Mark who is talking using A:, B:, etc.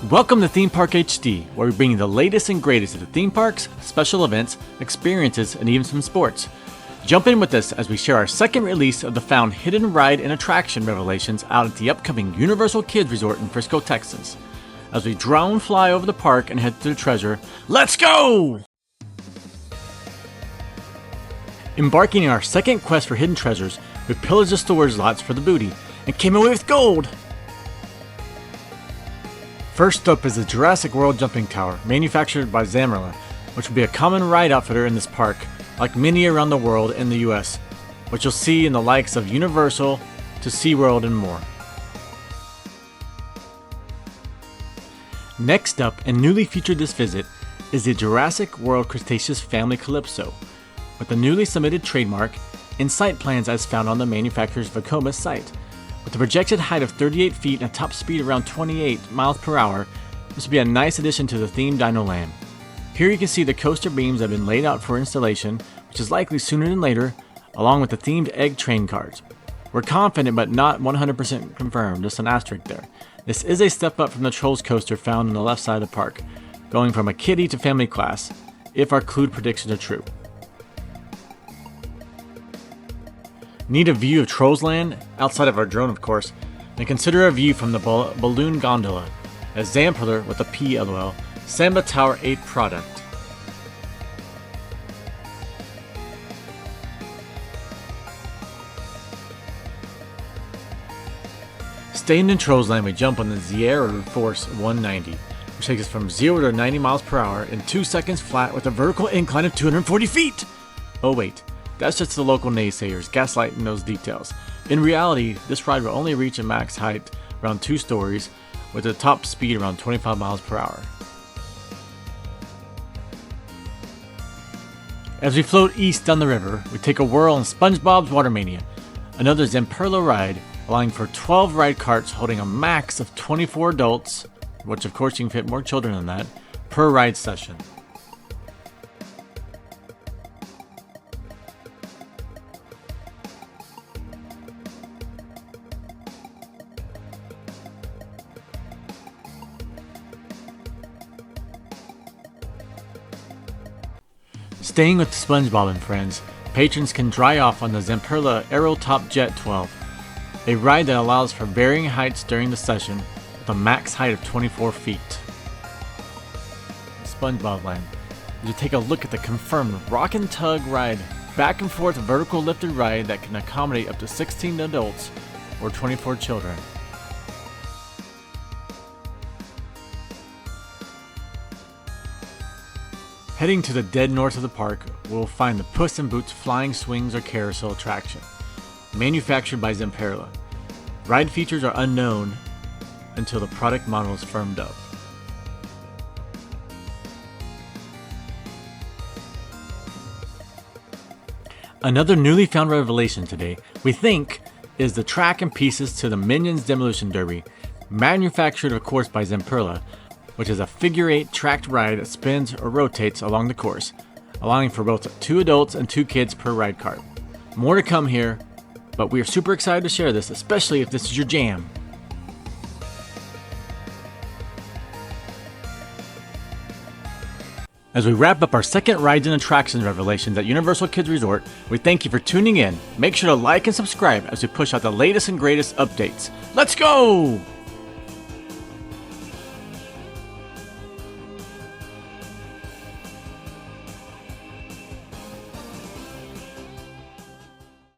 A: Welcome to Theme Park HD, where we bring you the latest and greatest of the theme parks, special events, experiences, and even some sports. Jump in with us as we share our second release of the found hidden ride and attraction revelations out at the upcoming Universal Kids Resort in Frisco, Texas. As we drone fly over the park and head to the treasure, let's go! Embarking on our second quest for hidden treasures, we pillaged the storage lots for the booty and came away with gold! First up is the Jurassic World Jumping Tower, manufactured by Zammerla, which will be a common ride outfitter in this park, like many around the world and the US, which you'll see in the likes of Universal to SeaWorld and more. Next up, and newly featured this visit, is the Jurassic World Cretaceous Family Calypso, with a newly submitted trademark and site plans as found on the manufacturer's Vekoma site. With a projected height of 38 feet and a top speed around 28 miles per hour, this will be a nice addition to the themed Dino Land. Here you can see the coaster beams that have been laid out for installation, which is likely sooner than later, along with the themed egg train cars. We're confident but not 100% confirmed, just an asterisk there. This is a step up from the Trolls coaster found on the left side of the park, going from a kiddie to family class, if our clued predictions are true. Need a view of Trolls Land, outside of our drone of course, then consider a view from the balloon gondola, a Zamperla with a P LOL, Samba Tower 8 product. Staying in Trolls Land, we jump on the Sierra Force 190, which takes us from 0 to 90 miles per hour in 2 seconds flat with a vertical incline of 240 feet! Oh wait. That's just the local naysayers gaslighting those details. In reality, this ride will only reach a max height around 2 stories with a top speed around 25 miles per hour. As we float east down the river, we take a whirl on SpongeBob's Water Mania, another Zamperla ride allowing for 12 ride carts holding a max of 24 adults, which of course you can fit more children than that, per ride session. Staying with SpongeBob and friends, patrons can dry off on the Zamperla Aero Top Jet 12, a ride that allows for varying heights during the session with a max height of 24 feet. SpongeBob Land, you take a look at the confirmed Rock and Tug ride, back and forth vertical lifted ride that can accommodate up to 16 adults or 24 children. Heading to the dead north of the park, we'll find the Puss in Boots Flying Swings or Carousel attraction, manufactured by Zamperla. Ride features are unknown until the product model is firmed up. Another newly found revelation today, we think, is the track and pieces to the Minions Demolition Derby, manufactured of course by Zamperla, which is a figure-8 tracked ride that spins or rotates along the course, allowing for both 2 adults and 2 kids per ride cart. More to come here, but we are super excited to share this, especially if this is your jam. As we wrap up our second rides and attractions revelations at Universal Kids Resort, we thank you for tuning in. Make sure to like and subscribe as we push out the latest and greatest updates. Let's go!